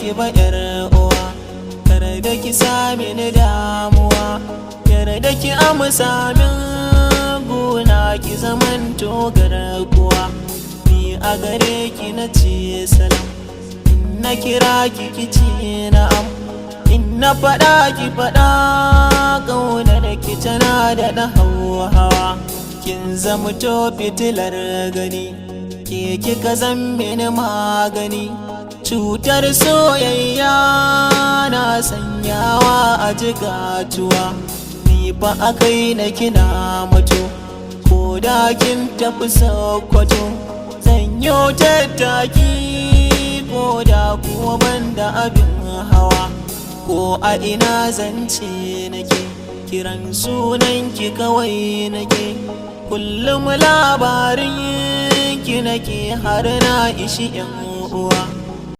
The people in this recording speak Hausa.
ki ba yar uwa, kar da ki sami ni damuwa, yarda ki amsa min guna ki zaman togar kuwa. Ni a gare ki na ce salam, in na kira ki kici na'am, in na faɗa ki faɗa, ƙaunar ki tana da na hawa. Kin zamto fitilar gani, ke kika zan mini magani, cutar soyayya na sanyawa a jigatuwa. Ni fa akai na kina mutu, ko da kin tafi Sokoto zan yo tattaki, ko da kuwa banda abin hawa. Ko a ina zance nake, kiran sunanki kawai nake, kullum labarin ki nake har na ishi 'yan uwa.